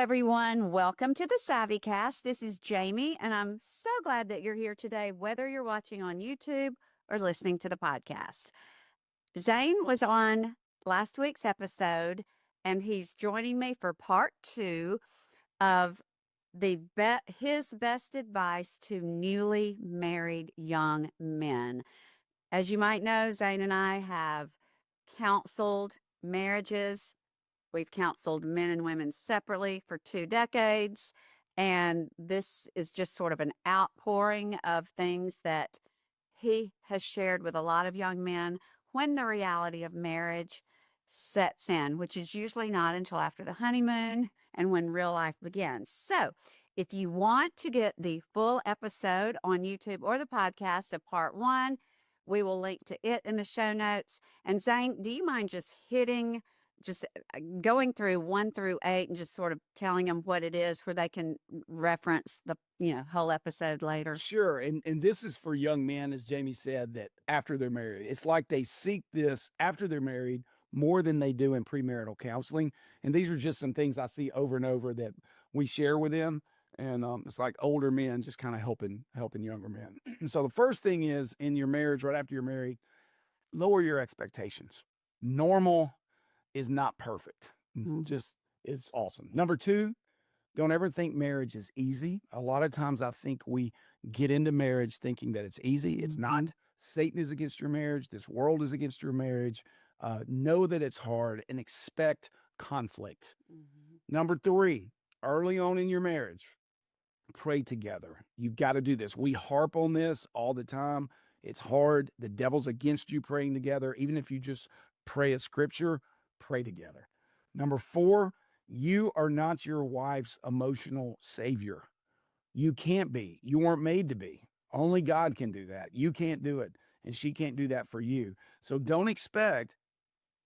everyone. Welcome to the SavvyCast. This is Jamie, and I'm so glad that you're here today, whether you're watching on YouTube or listening to the podcast. Zane was on last week's episode, and he's joining me for part 2 of his best advice to newly married young men. As you might know, Zane and I have counseled marriages. We've counseled men and women separately for 2 decades, and this is just sort of an outpouring of things that he has shared with a lot of young men when the reality of marriage sets in, which is usually not until after the honeymoon and when real life begins. So, if you want to get the full episode on YouTube or the podcast of part 1, we will link to it in the show notes. And Zane, do you mind just going through 1 through 8 and just sort of telling them what it is where they can reference the whole episode later? Sure. And this is for young men, as Jamie said, that after they're married, it's like they seek this after they're married more than they do in premarital counseling. And these are just some things I see over and over that we share with them. And it's like older men just kind of helping younger men. And so the first thing is, in your marriage, right after you're married, lower your expectations. Normal is not perfect. Just, it's awesome. Number 2, don't ever think marriage is easy. A lot of times I think we get into marriage thinking that it's easy. It's not. Satan is against your marriage. This world is against your marriage. Know that it's hard and expect conflict. Number 3, early on in your marriage, pray together. You've got to do this. We harp on this all the time. It's hard. The devil's against you praying together. Even if you just pray a scripture, pray together. Number 4, you are not your wife's emotional savior. You can't be. You weren't made to be. Only God can do that. You can't do it, and she can't do that for you. So don't expect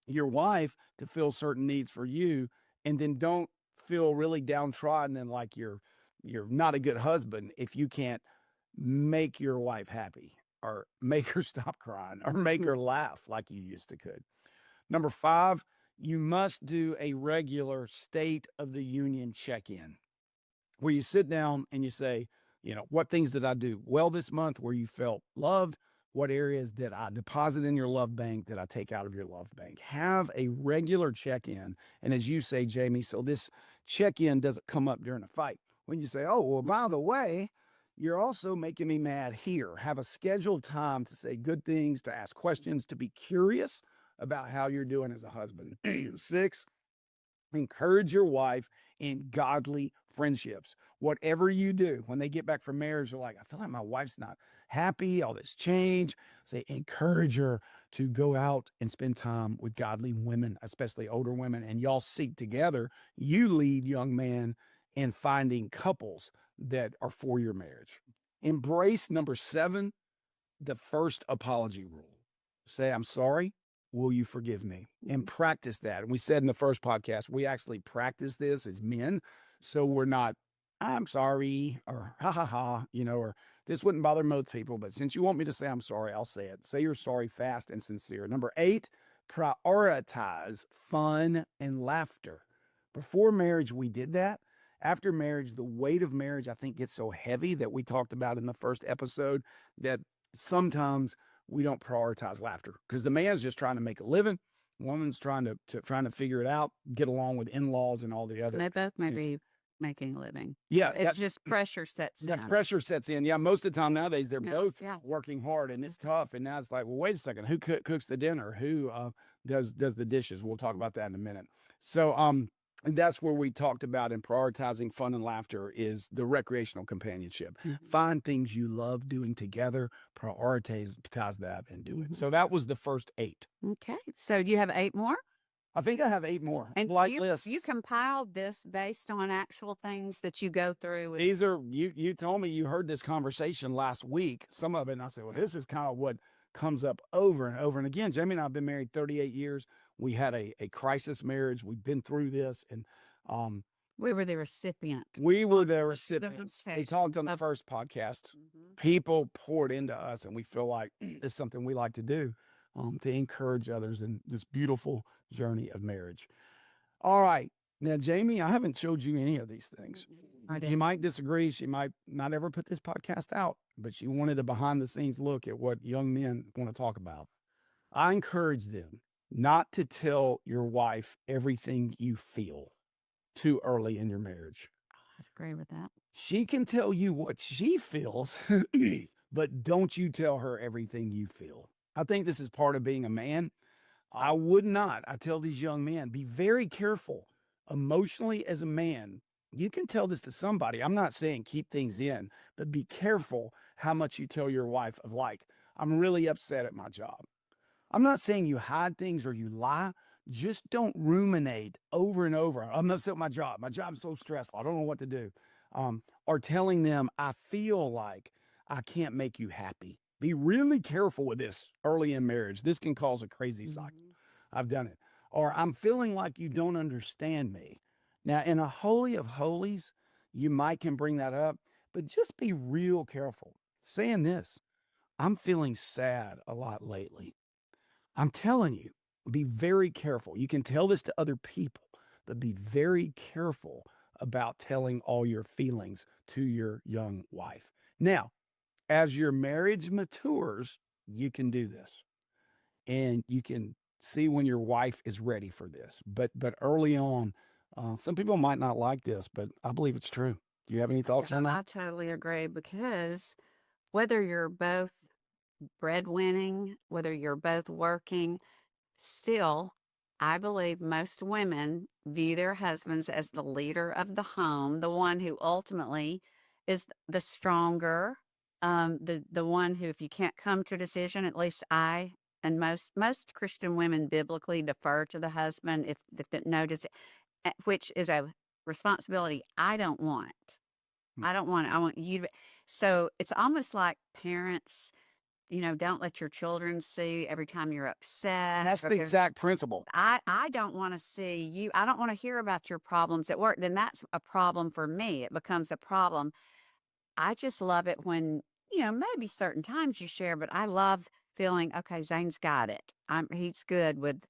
your wife to fill certain needs for you, and then don't feel really downtrodden and like you're not a good husband if you can't make your wife happy or make her stop crying or make her laugh like you used to could. Number 5, you must do a regular State of the Union check-in where you sit down and you say, what things did I do well this month where you felt loved? What areas did I deposit in your love bank that I take out of your love bank? Have a regular check-in. And as you say, Jamie, so this check-in doesn't come up during a fight. When you say, oh, well, by the way, you're also making me mad here. Have a scheduled time to say good things, to ask questions, to be curious about how you're doing as a husband. 6, encourage your wife in godly friendships. Whatever you do, when they get back from marriage, they're like, I feel like my wife's not happy, all this change. Say, encourage her to go out and spend time with godly women, especially older women, and y'all seek together. You lead young men in finding couples that are for your marriage. Embrace number 7, the first apology rule. Say, I'm sorry. Will you forgive me? And practice that. And we said in the first podcast, we actually practice this as men. So we're not, I'm sorry, or ha ha ha, or this wouldn't bother most people. But since you want me to say I'm sorry, I'll say it. Say you're sorry fast and sincere. Number 8, prioritize fun and laughter. Before marriage, we did that. After marriage, the weight of marriage, I think, gets so heavy that we talked about in the first episode that sometimes we don't prioritize laughter because the man's just trying to make a living. Woman's trying to figure it out, get along with in-laws and all the other. They both may be making a living. Yeah. It's just pressure sets in. That pressure sets in. Yeah. Most of the time nowadays, they're both working hard and it's tough. And now it's like, well, wait a second. Who cooks the dinner? Who does the dishes? We'll talk about that in a minute. So, and that's where we talked about in prioritizing fun and laughter is the recreational companionship. Find things you love doing together, prioritize that and do it. So that was the first 8. Okay. So do you have 8 more? I think I have 8 more. And lists. You compiled this based on actual things that you go through. These are, you told me you heard this conversation last week, some of it, and I said, well, this is kind of what comes up over and over and again. Jamie and I have been married 38 years. We had a crisis marriage. We've been through this, and we were the recipient. We were the recipients. We talked on the first podcast. People poured into us, and we feel like it's something we like to do to encourage others in this beautiful journey of marriage. All right. Now, Jamie, I haven't showed you any of these things. I You did. might disagree. She might not ever put this podcast out, but she wanted a behind the scenes look at what young men want to talk about. I encourage them not to tell your wife everything you feel too early in your marriage. I agree with that. She can tell you what she feels, but don't you tell her everything you feel. I think this is part of being a man. I would not. I tell these young men, be very careful emotionally as a man. You can tell this to somebody. I'm not saying keep things in, but be careful how much you tell your wife of like, I'm really upset at my job. I'm not saying you hide things or you lie. Just don't ruminate over and over. I'm upset with my job. My job's so stressful. I don't know what to do. Or telling them, I feel like I can't make you happy. Be really careful with this early in marriage. This can cause a crazy cycle. I've done it. Or I'm feeling like you don't understand me. Now, in a holy of holies, you might can bring that up, but just be real careful. Saying this, I'm feeling sad a lot lately. I'm telling you, be very careful. You can tell this to other people, but be very careful about telling all your feelings to your young wife. Now, as your marriage matures, you can do this and you can see when your wife is ready for this. But early on, some people might not like this, but I believe it's true. Do you have any thoughts on I that? totally agree because whether you're both breadwinning, whether you're both working, still, I believe most women view their husbands as the leader of the home, the one who ultimately is the stronger, the one who, if you can't come to a decision, at least I and most Christian women biblically defer to the husband if the notice, which is a responsibility I don't want. Mm. I don't want it. I want you to. So it's almost like parents, don't let your children see every time you're upset. That's the because exact principle. I don't want to see you. I don't want to hear about your problems at work. Then that's a problem for me. It becomes a problem. I just love it when, maybe certain times you share, but I love feeling, okay, Zane's got it. He's good with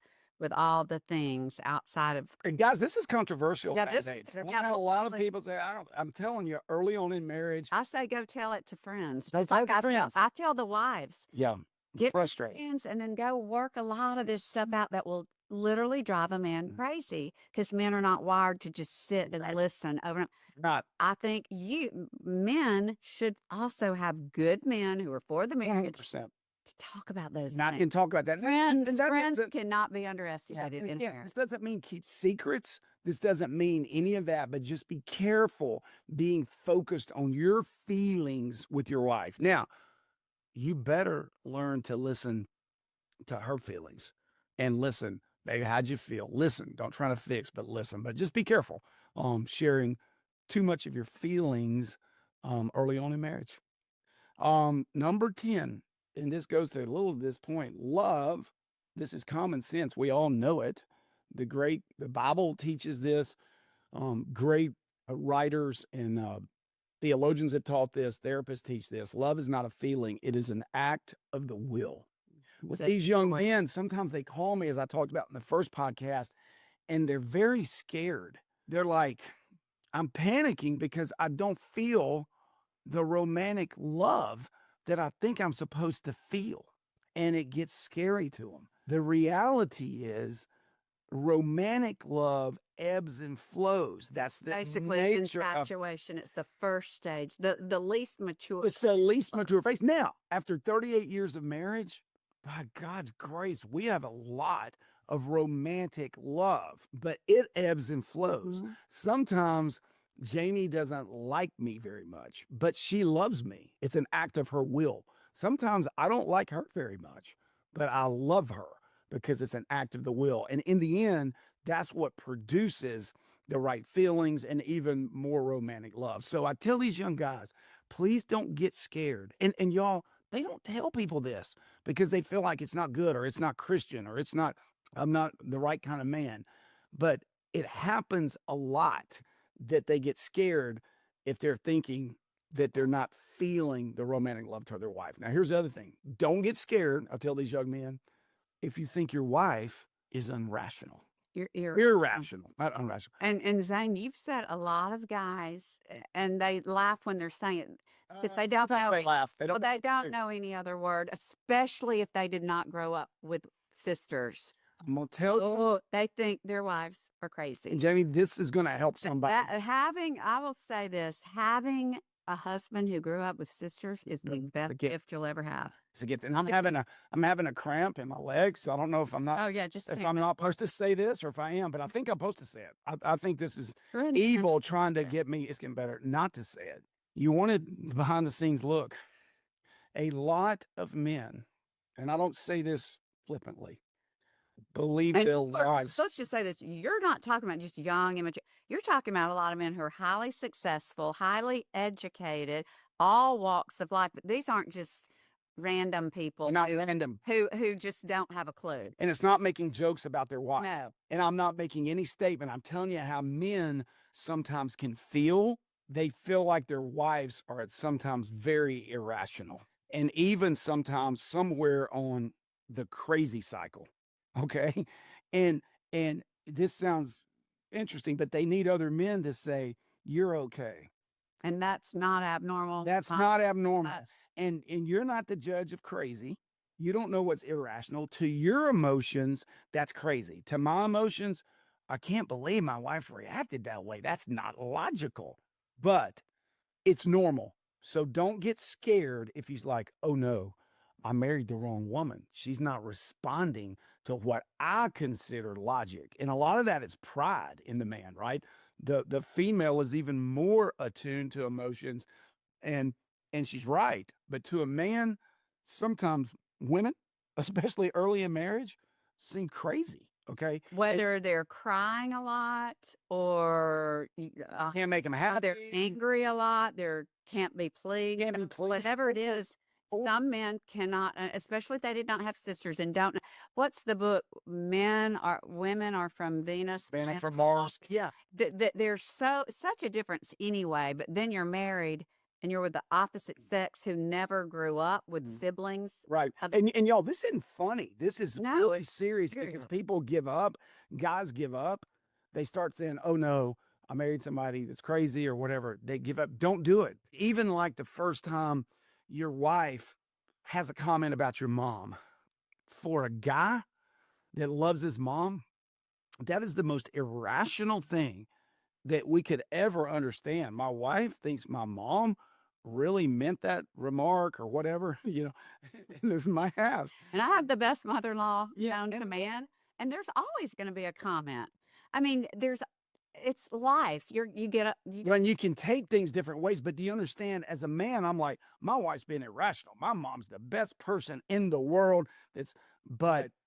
all the things outside of. And guys, this is controversial Yeah, this nowadays. is I've had a lot of absolutely. people say, I'm telling you, early on in marriage, I say go tell it to friends. Go Just tell like it to friends. I tell the wives, yeah, get frustrating. friends and then go work a lot of this stuff out that will literally drive a man crazy because men are not wired to just sit and listen over. Not I think men should also have good men who are for the marriage 100%. to talk about those Not things. can talk about that. Friends, And that friends doesn't- cannot be underestimated in yeah, here. this doesn't mean keep secrets. This doesn't mean any of that, but just be careful being focused on your feelings with your wife. Now, you better learn to listen to her feelings and listen, baby, how'd you feel? Listen, don't try to fix, but listen. But just be careful sharing too much of your feelings early on in marriage. Number 10, and this goes to a little of this point, love. This is common sense. We all know it. The Bible teaches this. Great writers and theologians have taught this. Therapists teach this. Love is not a feeling. It is an act of the will. With these young men, sometimes they call me, as I talked about in the first podcast, and they're very scared. They're like, I'm panicking because I don't feel the romantic love that I think I'm supposed to feel. And it gets scary to them. The reality is, romantic love ebbs and flows. That's the Basically, nature of infatuation. It's the first stage, the least mature. it's the least mature phase. Now, after 38 years of marriage, by God's grace, we have a lot of romantic love, but it ebbs and flows. Mhm. Sometimes Jamie doesn't like me very much, but she loves me. It's an act of her will. Sometimes I don't like her very much, but I love her because it's an act of the will. And in the end, that's what produces the right feelings and even more romantic love. So I tell these young guys, please don't get scared. And y'all, they don't tell people this because they feel like it's not good or it's not Christian or I'm not the right kind of man. But it happens a lot that they get scared if they're thinking that they're not feeling the romantic love toward their wife. Now, here's the other thing. Don't get scared. I'll tell these young men, if you think your wife is irrational. You're irrational, not irrational. and Zane, you've said a lot of guys, and they laugh when they're saying it because they don't know. They laugh. Well, they don't know any other word, especially if they did not grow up with sisters. I'm gonna tell you, Oh, they think their wives are crazy. Jamie, this is gonna help Th- somebody. I will say this, having a husband who grew up with sisters is the best gift. gift you'll ever have. It's a gift, and I'm having a cramp in my leg, so I don't know if I'm not Oh yeah, just if think I'm about not supposed to say this or if I am, but I think I'm supposed to say it. I think this is it. Really. evil trying to get me. It's getting better not to say it. You wanted behind the scenes look. A lot of men, and I don't say this flippantly, believe And their wives. let's just say this: you're not talking about just young, immature. You're talking about a lot of men who are highly successful, highly educated, all walks of life. But these aren't just random people Not random. who just don't have a clue. And it's not making jokes about their wife. No. And I'm not making any statement. I'm telling you how men sometimes can feel. They feel like their wives are at sometimes very irrational. And even sometimes somewhere on the crazy cycle. Okay. And this sounds interesting, but they need other men to say, you're okay. And that's not abnormal. That's not abnormal. Us. And you're not the judge of crazy. You don't know what's irrational. To your emotions, that's crazy. To my emotions, I can't believe my wife reacted that way. That's not logical, but it's normal. So don't get scared if he's like, oh no, I married the wrong woman. She's not responding to what I consider logic. And a lot of that is pride in the man, right? The female is even more attuned to emotions, and she's right. But to a man, sometimes women, especially early in marriage, seem crazy. Okay. Whether they're crying a lot or Can't make them they're happy. angry a lot, they can't be pleased, Can't be pleased. whatever it is. Some men cannot, especially if they did not have sisters and don't. What's the book? Women are from Venus, Man men from Mars. Yeah. There's such a difference anyway. But then you're married and you're with the opposite sex who never grew up with siblings. Right. And y'all, this isn't funny. This is No, really serious serious. because people give up. Guys give up. They start saying, oh no, I married somebody that's crazy or whatever. They give up. Don't do it. Even like the first time your wife has a comment about your mom. For a guy that loves his mom, that is the most irrational thing that we could ever understand. My wife thinks my mom really meant that remark or whatever, and it might have. And I have the best mother-in-law Yeah, known to man, and there's always going to be a comment. I mean, it's life. You get up. When you can take things different ways, but do you understand? As a man, I'm like, my wife's being irrational. My mom's the best person in the world.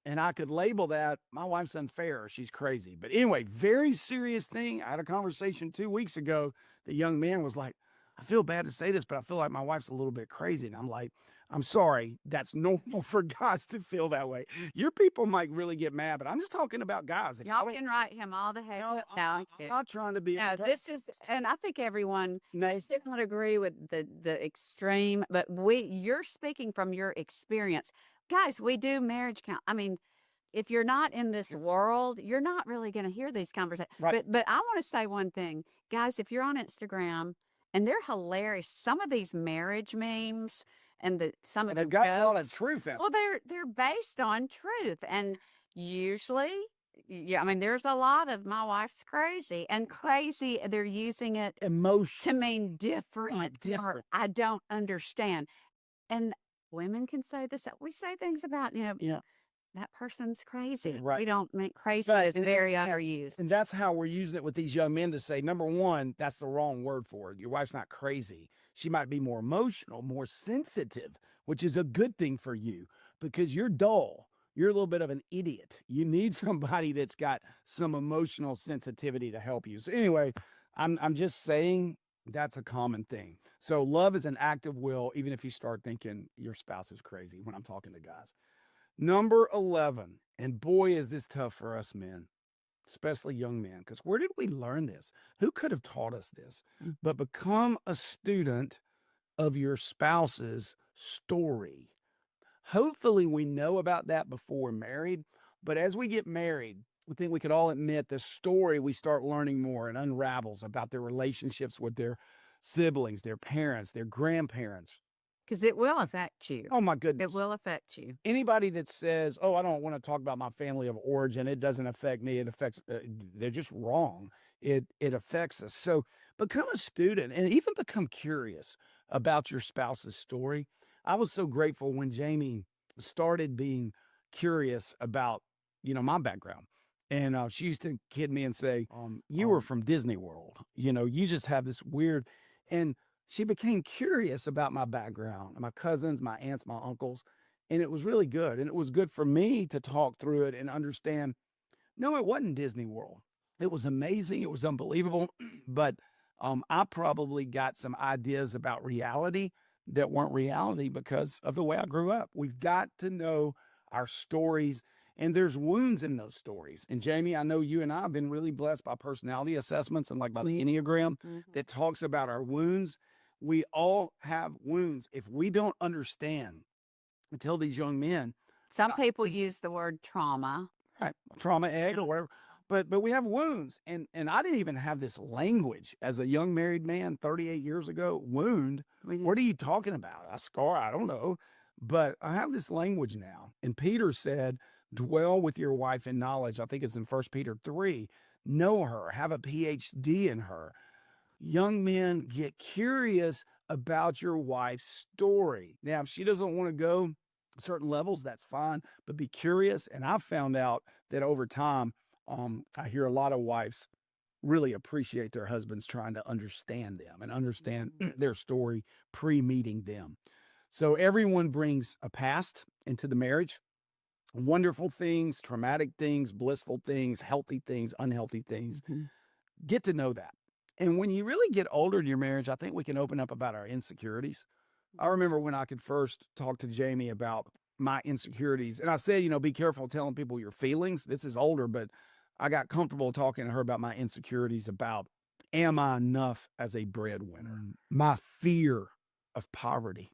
And I could label that my wife's unfair. Or she's crazy. But anyway, very serious thing. I had a conversation 2 weeks ago. The young man was like, I feel bad to say this, but I feel like my wife's a little bit crazy. And I'm like, I'm sorry. That's normal for guys to feel that way. Your people might really get mad, but I'm just talking about guys. Y'all can write him all the hell. No, No, I'm not trying to be. no, this is, and I think everyone may not agree with the extreme, but you're speaking from your experience, guys. We do marriage count. I mean, if you're not in this world, you're not really going to hear these conversations. Right. But I want to say one thing, guys. If you're on Instagram, and they're hilarious, some of these marriage memes and some of the they've got a lot of jokes. truth in it. Well, they're based on truth, and usually, yeah. I mean, there's a lot of my wife's crazy, and crazy. They're using it Emotion. to mean different. Or different. I don't understand. And women can say this. We say things about Yeah. that person's crazy. Right. We don't make crazy Right, is very underused. And that's how we're using it with these young men to say, number one, that's the wrong word for it. Your wife's not crazy. She might be more emotional, more sensitive, which is a good thing for you because you're dull. You're a little bit of an idiot. You need somebody that's got some emotional sensitivity to help you. So anyway, I'm just saying that's a common thing. So love is an act of will, even if you start thinking your spouse is crazy when I'm talking to guys. Number 11, and boy, is this tough for us men, especially young men, because where did we learn this? Who could have taught us this? But become a student of your spouse's story. Hopefully, we know about that before we're married, But as we get married, I think we could all admit the story we start learning more and unravels about their relationships with their siblings, their parents, their grandparents. Because it will affect you. Oh my It goodness. will affect you. Anybody that says, "Oh, I don't want to talk about my family of origin. It doesn't affect me. It affects," they're just wrong. It affects us. So become a student and even become curious about your spouse's story. I was so grateful when Jamie started being curious about, my background. And she used to kid me and say, "You were from Disney World. You just have this weird," and she became curious about my background, my cousins, my aunts, my uncles, and it was really good. And it was good for me to talk through it and understand, no, it wasn't Disney World. It was amazing. It was unbelievable. But I probably got some ideas about reality that weren't reality because of the way I grew up. We've got to know our stories, and there's wounds in those stories. And Jamie, I know you and I have been really blessed by personality assessments and like by the Enneagram that talks about our wounds. We all have wounds. If we don't understand, I tell these young men, Some people use the word trauma. right, trauma egg or whatever, but we have wounds. And I didn't even have this language as a young married man 38 years ago. Wound. What are you talking about? A scar? I don't know. But I have this language now. And Peter said, dwell with your wife in knowledge. I think it's in 1 Peter 3. Know her, have a PhD in her. Young men, get curious about your wife's story. Now, if she doesn't want to go certain levels, that's fine, but be curious. And I've found out that over time, I hear a lot of wives really appreciate their husbands trying to understand them and understand their story pre-meeting them. So everyone brings a past into the marriage, wonderful things, traumatic things, blissful things, healthy things, unhealthy things. Get to know that. And when you really get older in your marriage, I think we can open up about our insecurities. I remember when I could first talk to Jamie about my insecurities, and I said, be careful telling people your feelings. This is older, but I got comfortable talking to her about my insecurities about, am I enough as a breadwinner? My fear of poverty,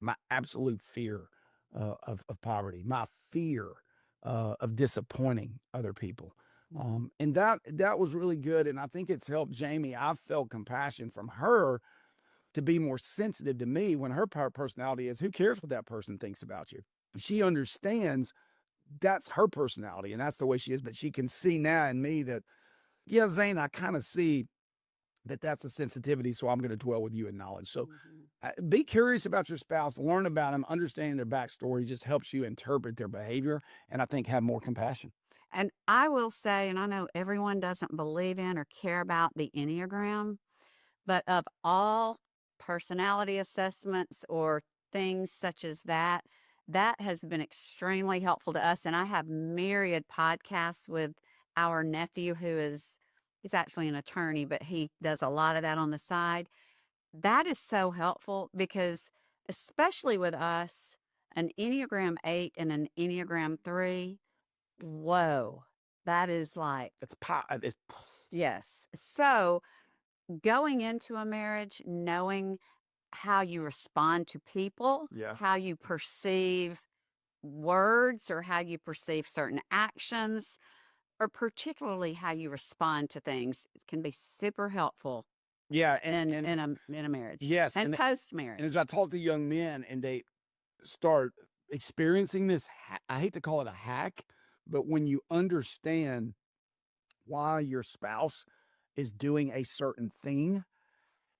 my absolute fear of poverty, my fear of disappointing other people. And that was really good. And I think it's helped Jamie. I felt compassion from her to be more sensitive to me when her personality is, who cares what that person thinks about you? She understands that's her personality and that's the way she is. But she can see now in me that, yeah, Zane, I kind of see that that's a sensitivity. So I'm going to dwell with you in knowledge. So be curious about your spouse, learn about them, understanding their backstory just helps you interpret their behavior. And I think have more compassion. And I will say, and I know everyone doesn't believe in or care about the Enneagram, but of all personality assessments or things such as that, that has been extremely helpful to us. And I have myriad podcasts with our nephew he's actually an attorney, but he does a lot of that on the side. That is so helpful because especially with us, an Enneagram 8 and an Enneagram 3, whoa, that is like, It's yes. So going into a marriage, knowing how you respond to people, Yeah. how you perceive words or how you perceive certain actions, or particularly how you respond to things can be super helpful Yeah. in a marriage. Yes. And post And marriage. as I talk to young men and they start experiencing this, I hate to call it a hack, but when you understand why your spouse is doing a certain thing,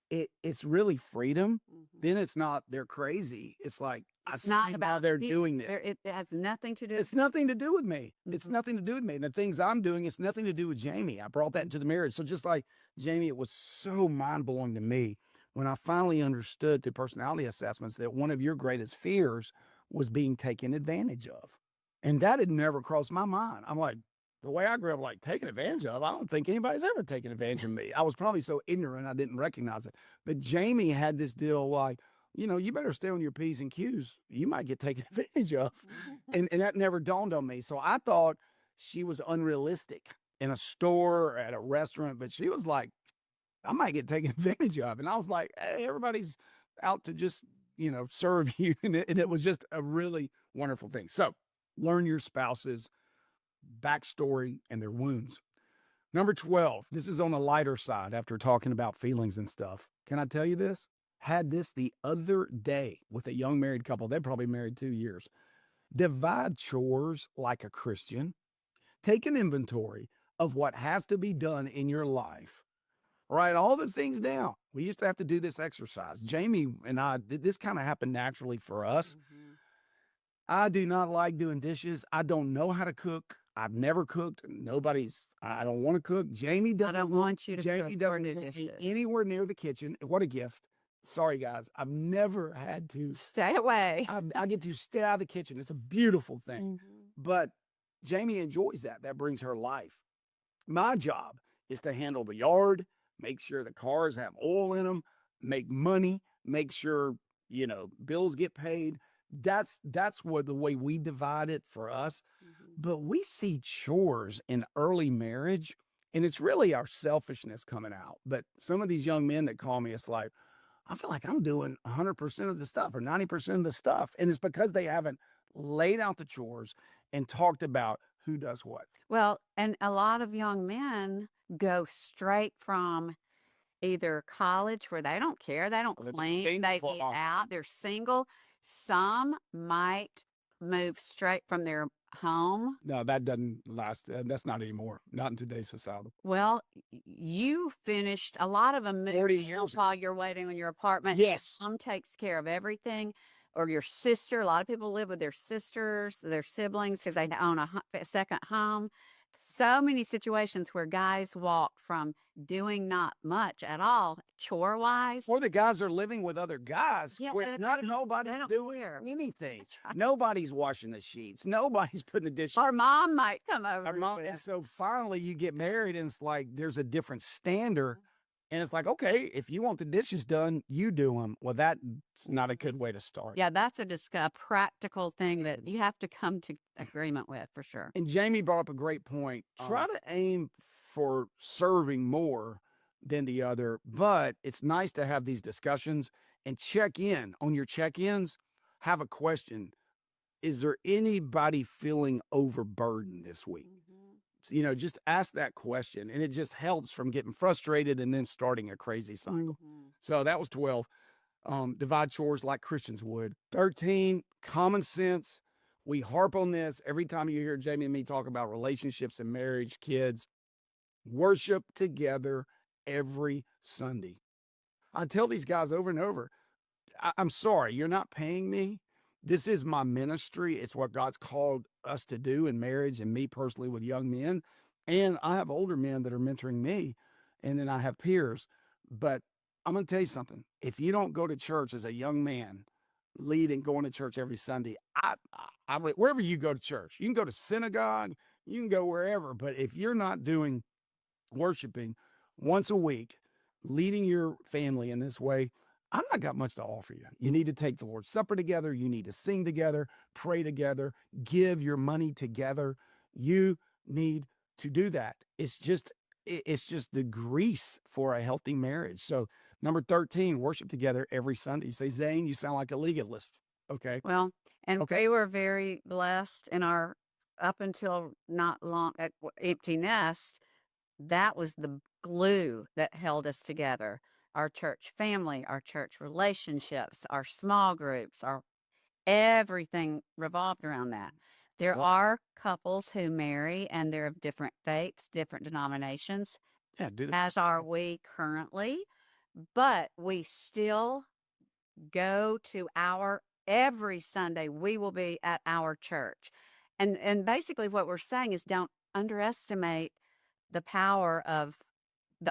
it's really freedom. Then it's not they're crazy. It's like It's I not see why about they're me. doing this. It has nothing to do. It's nothing to do with me. It's Mhm. nothing to do with me. And the things I'm doing, it's nothing to do with Jamie. I brought that into the marriage. So just like Jamie, it was so mind blowing to me when I finally understood through personality assessments that one of your greatest fears was being taken advantage of. And that had never crossed my mind. I'm like, the way I grew up, like taken advantage of, I don't think anybody's ever taken advantage of me. I was probably so ignorant I didn't recognize it. But Jamie had this deal like, you better stay on your P's and Q's. You might get taken advantage of. And that never dawned on me. So I thought she was unrealistic in a store or at a restaurant, but she was like, I might get taken advantage of. And I was like, hey, everybody's out to just, serve you. And it was just a really wonderful thing. So learn your spouse's backstory, and their wounds. Number 12, this is on the lighter side after talking about feelings and stuff. Can I tell you this? Had this the other day with a young married couple. They're probably married 2 years. Divide chores like a Christian. Take an inventory of what has to be done in your life. Write all the things down. We used to have to do this exercise. Jamie and I, this kind of happened naturally for us. I do not like doing dishes. I don't know how to cook. I've never cooked. I don't want to cook. Jamie I doesn't don't want you to Jamie cook or doesn't do want me dishes. anywhere near the kitchen. What a gift. Sorry, guys. I've never had to. Stay away. I get to stay out of the kitchen. It's a beautiful thing. Mhm. But Jamie enjoys that. That brings her life. My job is to handle the yard, make sure the cars have oil in them, make money, make sure, bills get paid. That's what the way we divide it for us. But we see chores in early marriage, and it's really our selfishness coming out. But some of these young men that call me, it's like, I feel like I'm doing 100% of the stuff or 90% of the stuff. And it's because they haven't laid out the chores and talked about who does what. Well, and a lot of young men go straight from either college where they don't care, they don't Well, they're clean, single they for eat long. out, they're single. Some might move straight from their home. No, that doesn't last. That's not anymore. Not in today's society. Well, you finished a lot of them 40 years ago. while you're waiting on your apartment. Yes. Mom takes care of everything, or your sister. A lot of people live with their sisters, their siblings, because they own a second home. So many situations where guys walk from doing not much at all, chore wise. Or the guys are living with other guys. Yeah, Where nobody's don't doing care. anything. That's right. Nobody's washing the sheets. Nobody's putting the dishes. Our mom might come over. Our mom, and so finally you get married and it's like there's a different standard. And it's like, okay, if you want the dishes done, you do them. Well, that's not a good way to start. Yeah, that's a practical thing that you have to come to agreement with for sure. And Jamie brought up a great point. Try to aim for serving more than the other, but it's nice to have these discussions and check in. On your check-ins, have a question. Is there anybody feeling overburdened this week? Just ask that question, and it just helps from getting frustrated and then starting a crazy cycle. So that was 12. Divide chores like Christians would. 13, common sense. We harp on this every time you hear Jamie and me talk about relationships and marriage, kids. Worship together every Sunday. I tell these guys over and over, I'm sorry, you're not paying me. This is my ministry. It's what God's called us to do in marriage and me personally with young men. And I have older men that are mentoring me, and then I have peers. But I'm going to tell you something. If you don't go to church as a young man, leading, going to church every Sunday, wherever you go to church, you can go to synagogue, you can go wherever. But if you're not doing worshiping once a week, leading your family in this way, I've not got much to offer you. You need to take the Lord's Supper together. You need to sing together, pray together, give your money together. You need to do that. It's just the grease for a healthy marriage. So number 13, worship together every Sunday. You say, Zane, you sound like a legalist. Okay. Well, and Okay. we were very blessed in our up until not long empty nest. That was the glue that held us together. Our church family, our church relationships, our small groups, our everything revolved around that. There Well- are couples who marry and they're of different faiths, different denominations, Yeah, do that. as are we currently, but we still go to every Sunday we will be at our church. And basically what we're saying is don't underestimate the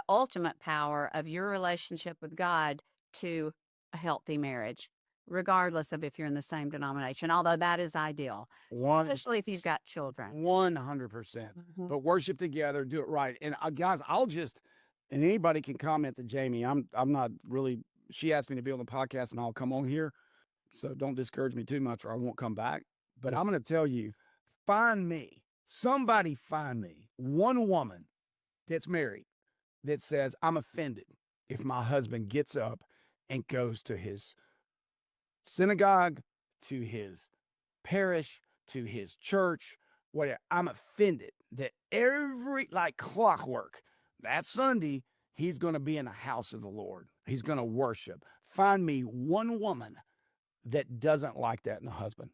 ultimate power of your relationship with God to a healthy marriage, regardless of if you're in the same denomination, although that is ideal, especially if you've got children. 100%. But worship together, do it right. And guys, and anybody can comment to Jamie. I'm not really, she asked me to be on the podcast and I'll come on here. So don't discourage me too much or I won't come back. But I'm going to tell you, somebody find me one woman that's married that says, I'm offended if my husband gets up and goes to his synagogue, to his parish, to his church, I'm offended that every, like clockwork, that Sunday, he's going to be in the house of the Lord. He's going to worship. Find me one woman that doesn't like that in a husband.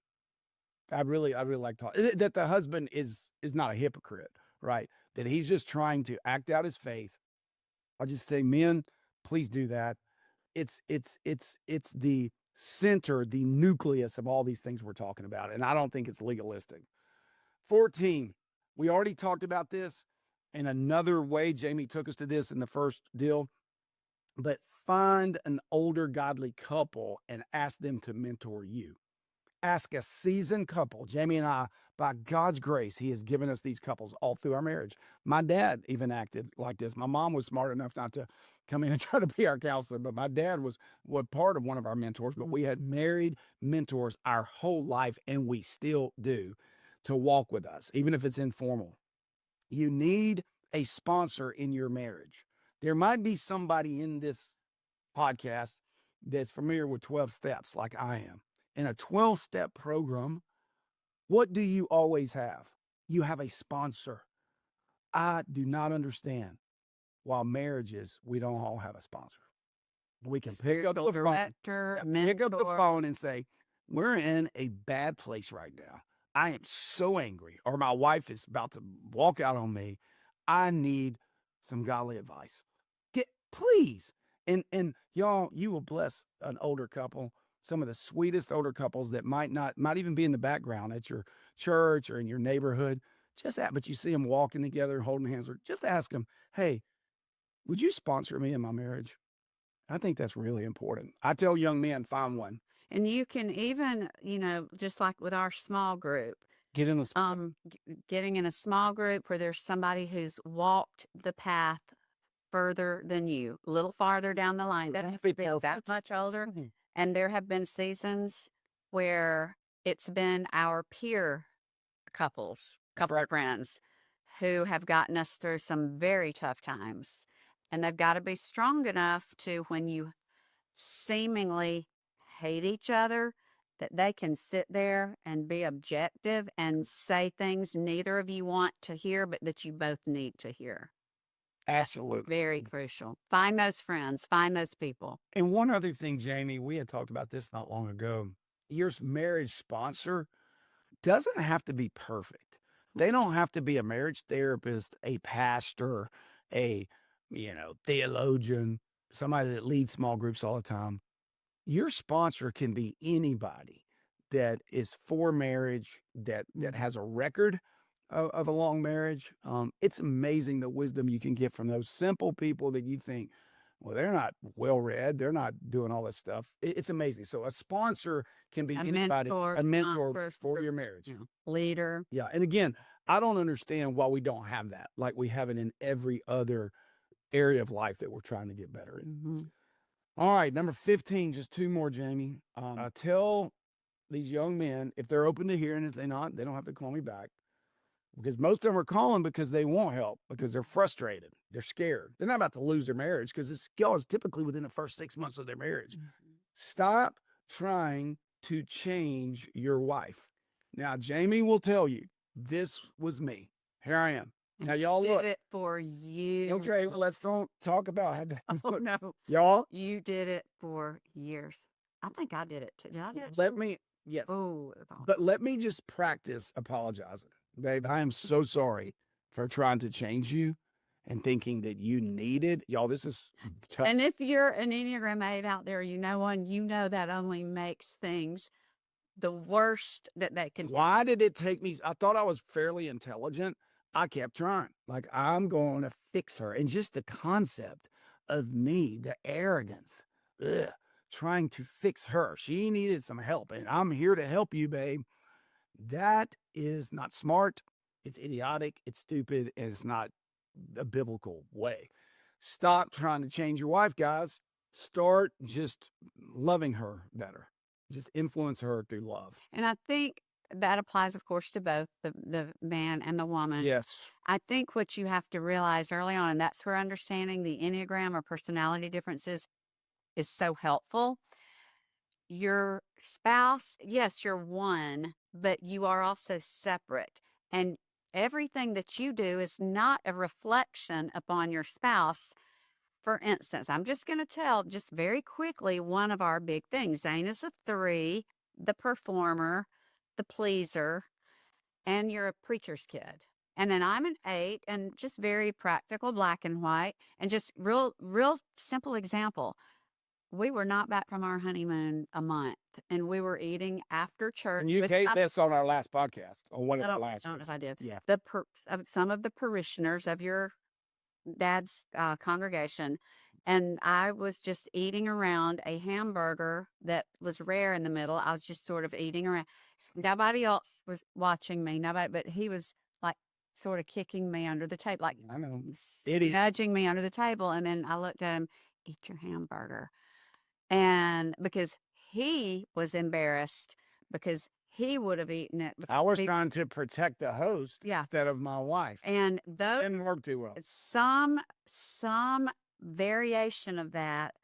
I really like that the husband is not a hypocrite, right? That he's just trying to act out his faith. I just say, men, please do that. It's the center, the nucleus of all these things we're talking about, and I don't think it's legalistic. 14. We already talked about this in another way. Jamie took us to this in the first deal, but find an older godly couple and ask them to mentor you. Ask a seasoned couple. Jamie and I, by God's grace, he has given us these couples all through our marriage. My dad even acted like this. My mom was smart enough not to come in and try to be our counselor, but my dad was part of one of our mentors. But we had married mentors our whole life, and we still do, to walk with us, even if it's informal. You need a sponsor in your marriage. There might be somebody in this podcast that's familiar with 12 steps like I am. In a 12-step program, what do you always have? You have a sponsor. I do not understand why marriages, we don't all have a sponsor. We can pick up the phone and say, we're in a bad place right now. I am so angry, or my wife is about to walk out on me. I need some godly advice. Please. And y'all, you will bless an older couple, some of the sweetest older couples that might even be in the background at your church or in your neighborhood. Just that, but you see them walking together, holding hands, or just ask them, hey, would you sponsor me in my marriage? I think that's really important. I tell young men, find one. And you can even, just like with our small group, Get in a getting in a small group where there's somebody who's walked the path further than you, a little farther down the line. They don't have to be that much older. And there have been seasons where it's been our peer couples, couple of friends who have gotten us through some very tough times. And they've got to be strong enough to, when you seemingly hate each other, that they can sit there and be objective and say things neither of you want to hear, but that you both need to hear. Absolutely. Very crucial. Find those friends, find those people. And one other thing, Jamie, we had talked about this not long ago. Your marriage sponsor doesn't have to be perfect. They don't have to be a marriage therapist, a pastor, a theologian, somebody that leads small groups all the time. Your sponsor can be anybody that is for marriage, that has a record of a long marriage. It's amazing the wisdom you can get from those simple people that you think, well, they're not well read, they're not doing all this stuff. It's amazing. So a sponsor can be anybody, a mentor for your marriage. Leader. Yeah. And again, I don't understand why we don't have that, like we have it in every other area of life that we're trying to get better in. All right, number 15, just two more, Jamie. Tell these young men, if they're open to hearing, if they're not, they don't have to call me back. Because most of them are calling because they want help, because they're frustrated. They're scared. They're not about to lose their marriage, because it's typically within the first 6 months of their marriage. Stop trying to change your wife. Now, Jamie will tell you, this was me. Here I am. Now, y'all look. Did it for you. Okay, well, let's don't talk about it. Oh, no. Y'all. You did it for years. I think I did it too. Did I do it? Yes. Oh. But let me just practice apologizing. Babe, I am so sorry for trying to change you and thinking that you needed. Y'all, this is tough. And if you're an Enneagram 8 out there, that only makes things the worst that they can. Why did it take me? I thought I was fairly intelligent. I kept trying. Like, I'm going to fix her. And just the concept of me, the arrogance, trying to fix her. She needed some help, and I'm here to help you, babe. That is not smart. It's idiotic. It's stupid. And it's not a biblical way. Stop trying to change your wife, guys. Start just loving her better. Just influence her through love. And I think that applies, of course, to both the man and the woman. Yes. I think what you have to realize early on, and that's where understanding the Enneagram or personality differences is so helpful. Your spouse, yes, you're one, but you are also separate. And everything that you do is not a reflection upon your spouse. For instance, I'm just going to tell just very quickly one of our big things. Zane is a 3, the performer, the pleaser, and you're a preacher's kid. And then I'm an 8, and just very practical, black and white, and just real simple example. We were not back from our honeymoon a month, and we were eating after church And you with gave this on our last podcast, or one I of the don't, last I don't know ones. if I did. Yeah. Some of the parishioners of your dad's congregation, and I was just eating around a hamburger that was rare in the middle. I was just sort of eating around. Nobody else was watching me. Nobody, but he was like sort of kicking me under the table, like I know. Idiot. nudging me under the table. And then I looked at him, eat your hamburger. And because he was embarrassed because he would have eaten it. I was he- trying to protect the host Yeah. instead of my wife. And those Didn't work too well. some variation of that,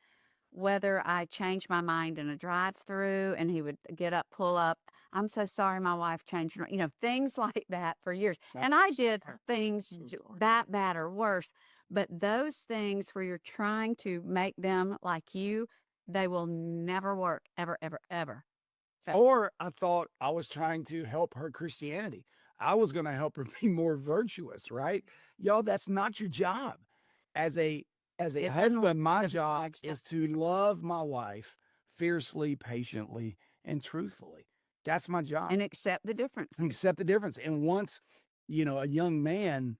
whether I changed my mind in a drive-through and he would get up, pull up, I'm so sorry my wife changed her, things like that for years. And I did things that bad or worse, but those things where you're trying to make them like you, they will never work, ever, ever, ever. So, Or I thought I was trying to help her Christianity. I was going to help her be more virtuous, right? Y'all, that's not your job. As a It doesn't husband, my work. job is to love my wife fiercely, patiently, and truthfully. That's my job. and accept the difference. Accept the difference. And once, a young man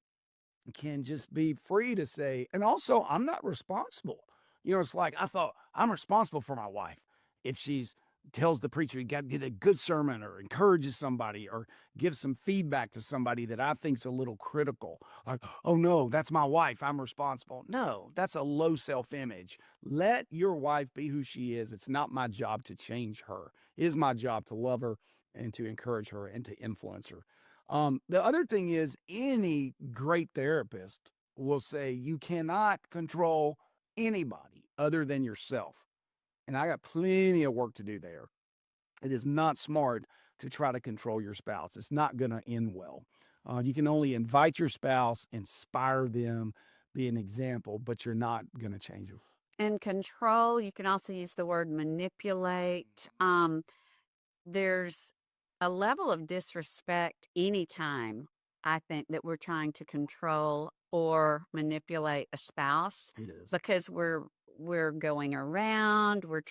can just be free to say, and also, I'm not responsible. It's like I thought I'm responsible for my wife. If she's tells the preacher, you got to get a good sermon or encourages somebody or gives some feedback to somebody that I think's a little critical. Like, oh no, that's my wife. I'm responsible. No, that's a low self-image. Let your wife be who she is. It's not my job to change her. It is my job to love her and to encourage her and to influence her. The other thing is any great therapist will say you cannot control anybody other than yourself. And I got plenty of work to do there. It is not smart to try to control your spouse. It's not going to end well. You can only invite your spouse, inspire them, be an example, but you're not going to change them. And control, you can also use the word manipulate. There's a level of disrespect anytime I think that we're trying to control or manipulate a spouse It is. because we're going around, we're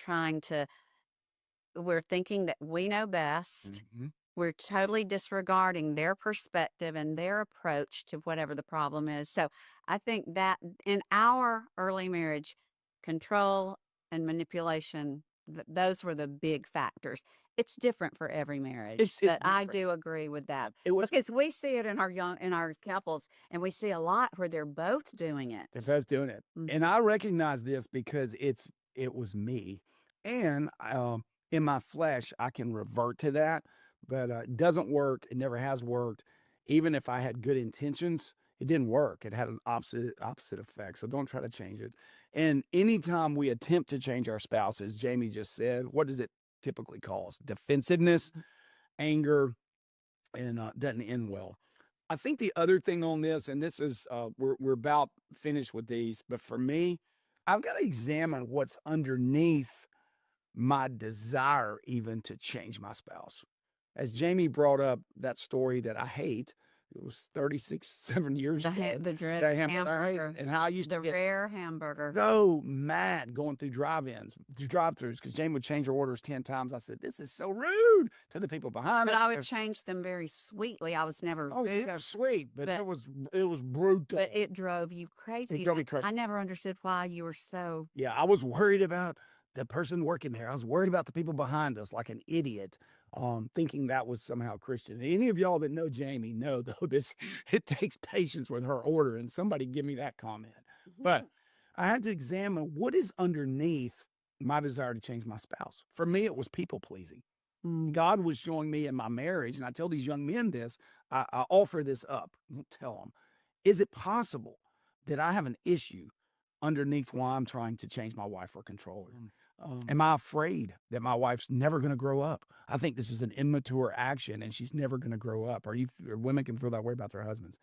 thinking that we know best. Mhm. We're totally disregarding their perspective and their approach to whatever the problem is. So I think that in our early marriage, control and manipulation, those were the big factors. It's different for every marriage, It's but I different. do agree with that It was because we see it in our couples, and we see a lot where they're both doing it. They're both doing it. Mhm. And I recognize this because it was me. And in my flesh, I can revert to that, but it doesn't work. It never has worked. Even if I had good intentions, it didn't work. It had an opposite effect. So don't try to change it. And anytime we attempt to change our spouse, as Jamie just said, what does it typically cause? Defensiveness, anger, and doesn't end well. I think the other thing on this, and this is we're about finished with these, but for me, I've got to examine what's underneath my desire even to change my spouse. As Jamie brought up that story that I hate, it was 7 years ago. The dread That hamburger I hate, hamburger, and how I used the to get rare hamburger. so mad going through drive-throughs, because Jamie would change her orders 10 times. I said, this is so rude to the people behind But us. I would change them very sweetly. I was never Oh, rude, yeah, sweet, but but- it was brutal. but it drove you crazy. It drove me crazy. I never understood why you were so. Yeah, I was worried about the person working there. I was worried about the people behind us, like an idiot, thinking that was somehow Christian. Any of y'all that know Jamie know, though, it takes patience with her order, and somebody give me that comment. But I had to examine what is underneath my desire to change my spouse. For me, it was people pleasing. God was showing me in my marriage, and I tell these young men this, I offer this up. I don't tell them, is it possible that I have an issue underneath why I'm trying to change my wife or control her? Am I afraid that my wife's never going to grow up? I think this is an immature action and she's never going to grow up. Or women can feel that way about their husbands.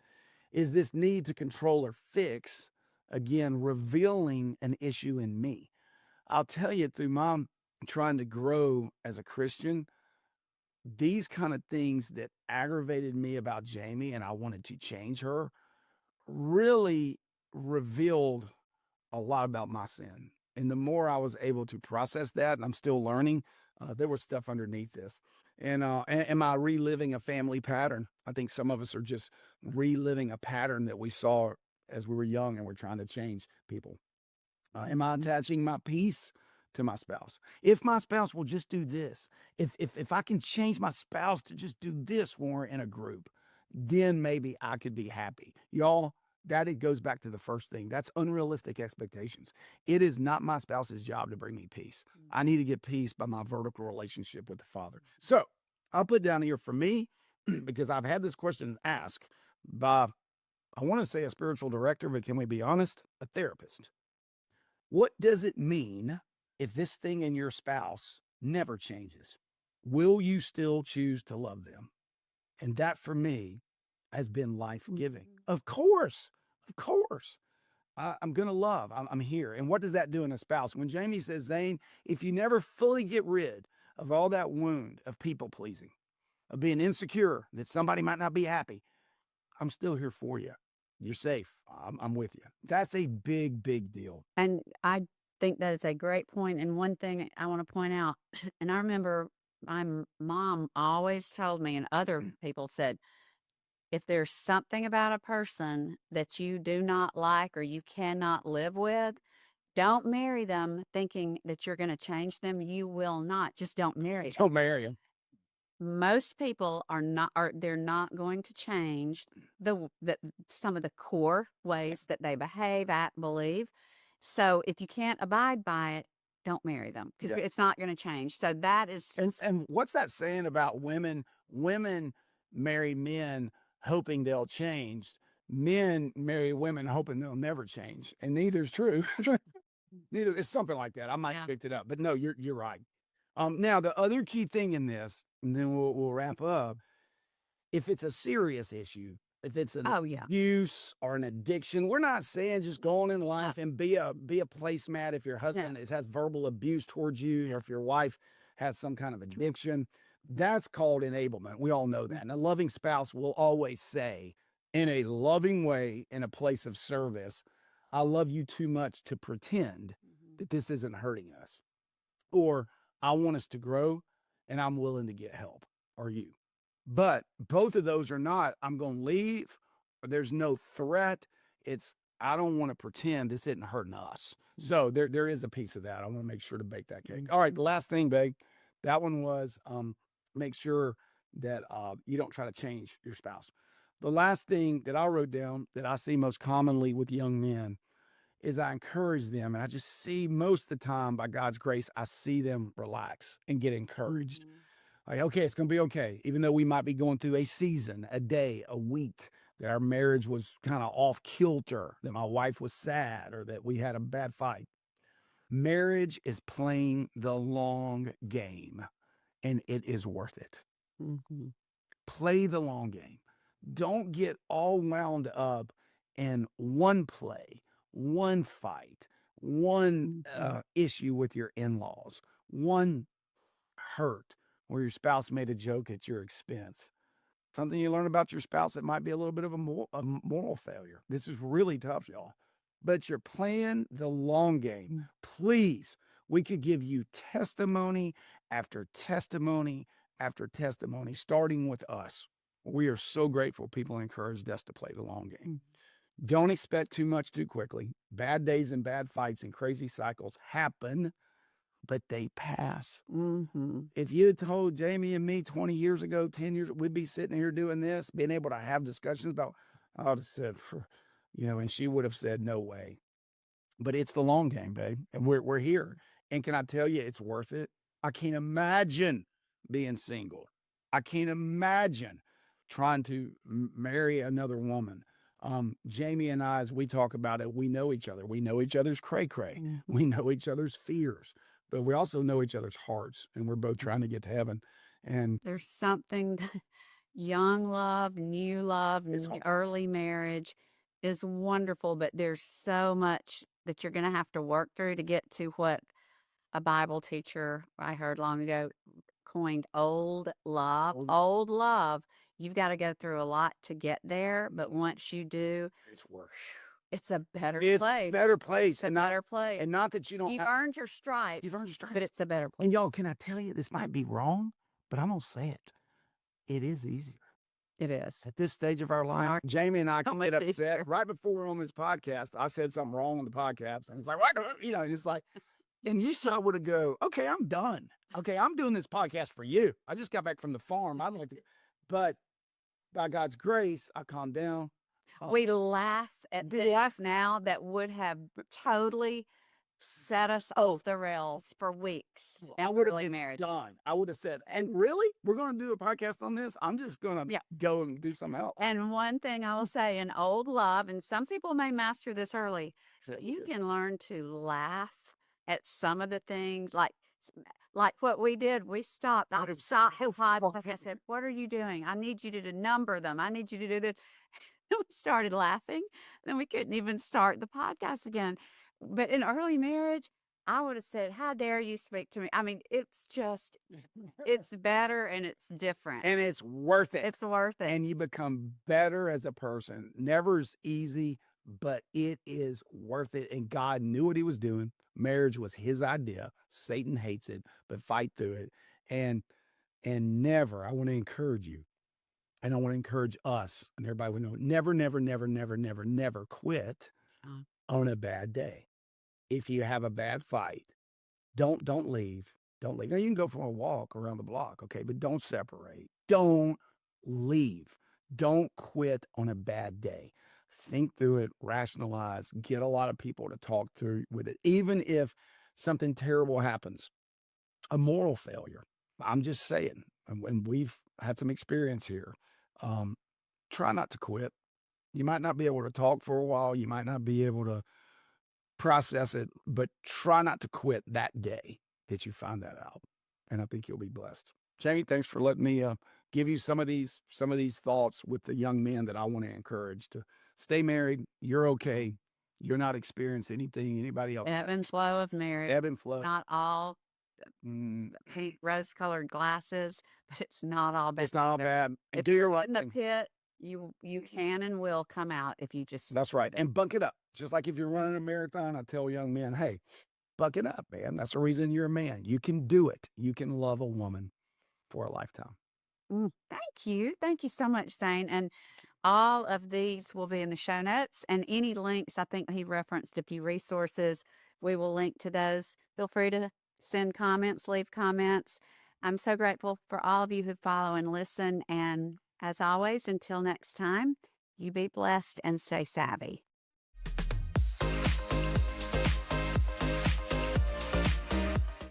Is this need to control or fix, again, revealing an issue in me? I'll tell you, through my trying to grow as a Christian, these kind of things that aggravated me about Jamie and I wanted to change her really revealed a lot about my sin. And the more I was able to process that, and I'm still learning, there was stuff underneath this. And am I reliving a family pattern? I think some of us are just reliving a pattern that we saw as we were young and we're trying to change people. Am I attaching my peace to my spouse? If my spouse will just do this, if I can change my spouse to just do this when we're in a group, then maybe I could be happy. Y'all, that it goes back to the first thing. That's unrealistic expectations. It is not my spouse's job to bring me peace. I need to get peace by my vertical relationship with the Father. So I'll put down here for me, because I've had this question asked by, I want to say a spiritual director, but can we be honest? A therapist. What does it mean if this thing in your spouse never changes? Will you still choose to love them? And that for me has been life-giving. Of course. I'm going to love. I'm here. And what does that do in a spouse? When Jamie says, Zane, if you never fully get rid of all that wound of people-pleasing, of being insecure, that somebody might not be happy, I'm still here for you. You're safe. I'm with you. That's a big, big deal. And I think that is a great point. And one thing I want to point out, and I remember my mom always told me, and other people said, if there's something about a person that you do not like or you cannot live with, don't marry them thinking that you're going to change them. You will not. Just don't marry them. Don't marry him. Most people they're not going to change some of the core ways that they behave, act, believe. So if you can't abide by it, don't marry them, because it's not going to change. So that is and what's that saying about women? Women marry men hoping they'll change. Men marry women hoping they'll never change, and neither's true. Neither. It's something like that. I might have picked it up, but no, you're right. Now the other key thing in this, and then we'll wrap up. If it's a serious issue, if it's an abuse or an addiction, we're not saying just go on in life and be a placemat if your husband has verbal abuse towards you, or if your wife has some kind of addiction. That's called enablement. We all know that. And a loving spouse will always say, in a loving way, in a place of service, I love you too much to pretend that this isn't hurting us. Or I want us to grow and I'm willing to get help, or you. But both of those are not, I'm going to leave, or there's no threat. It's, I don't want to pretend this isn't hurting us. So there is a piece of that. I want to make sure to bake that cake. All right, the last thing, babe, that one was make sure that you don't try to change your spouse. The last thing that I wrote down that I see most commonly with young men is I encourage them, and I just see most of the time, by God's grace, I see them relax and get encouraged. Like, okay, it's going to be okay. Even though we might be going through a season, a day, a week, that our marriage was kind of off kilter, that my wife was sad, or that we had a bad fight. Marriage is playing the long game, and it is worth it. Play the long game. Don't get all wound up in one play, one fight, one issue with your in-laws, one hurt where your spouse made a joke at your expense. Something you learn about your spouse that might be a little bit of a moral failure. This is really tough, y'all. But you're playing the long game. Please, we could give you testimony after testimony after testimony, starting with us. We are so grateful people encouraged us to play the long game. Don't expect too much too quickly. Bad days and bad fights and crazy cycles happen, but they pass. If you had told Jamie and me 20 years ago, 10 years, we'd be sitting here doing this, being able to have discussions about, I would have said, and she would have said, no way. But it's the long game, babe. And we're here. And can I tell you, it's worth it? I can't imagine being single. I can't imagine trying to marry another woman. Jamie and I, as we talk about it, we know each other. We know each other's cray-cray. We know each other's fears. but we also know each other's hearts, and we're both trying to get to heaven. And There's something young love, new love, it's hard. early marriage is wonderful, but there's so much that you're going to have to work through to get to what a Bible teacher I heard long ago coined old love. Old love. You've got to go through a lot to get there, but once you do, It's worse. it's a better It's a place. better place, It's a and not better place. and not that you don't. You've earned your stripes, You've earned your stripes, but it's a better place. And y'all, can I tell you, this might be wrong, but I'm gonna say it. It is easier. It is. At this stage of our life, Jamie and I So can much get upset. easier. Right before we're on this podcast, I said something wrong on the podcast. And it's like, what? And it's like, and you saw would have go, okay, I'm done. Okay, I'm doing this podcast for you. I just got back from the farm. I'd like to, but by God's grace, I calmed down. We laugh at things now that would have totally set us off the rails for weeks. I would have Early been marriage. done. I would have said, and really? We're going to do a podcast on this? I'm just going to go and do something else. And one thing I will say, in old love, and some people may master this early, you can learn to laugh at some of the things, like what we did. We stopped. I said, "What are you doing? I need you to number them. I need you to do this." We started laughing. Then we couldn't even start the podcast again. But in early marriage, I would have said, "How dare you speak to me?" I mean, it's just, it's better and it's different. And it's worth it. It's worth it. And you become better as a person. Never is easy, but it is worth it. And God knew what he was doing. Marriage was his idea. Satan hates it, but fight through it. And never, I want to encourage you. And I want to encourage us and everybody we know, never, never, never, never, never, never quit on a bad day. If you have a bad fight, don't leave. Don't leave. Now you can go for a walk around the block, okay, but don't separate. Don't leave. Don't quit on a bad day. Think through it, rationalize, get a lot of people to talk through with it. Even if something terrible happens, a moral failure. I'm just saying, and we've had some experience here. Try not to quit. You might not be able to talk for a while. You might not be able to process it, but try not to quit that day that you find that out. And I think you'll be blessed. Jamie, thanks for letting me give you some of these thoughts with the young men that I want to encourage to stay married. You're okay. You're not experiencing anything anybody else. Ebb and flow of marriage. Ebb and flow. Not all pink rose-colored glasses, but it's not all bad. It's not all bad. And If do your you're right in the thing. pit, you can and will come out if you just. That's right. And bunk it up. Just like if you're running a marathon, I tell young men, hey, buck it up, man. That's the reason you're a man. You can do it. You can love a woman for a lifetime. Thank you. Thank you so much, Zane. And all of these will be in the show notes, and any links. I think he referenced a few resources. We will link to those. Feel free to send comments, leave comments. I'm so grateful for all of you who follow and listen. And as always, until next time, you be blessed and stay savvy.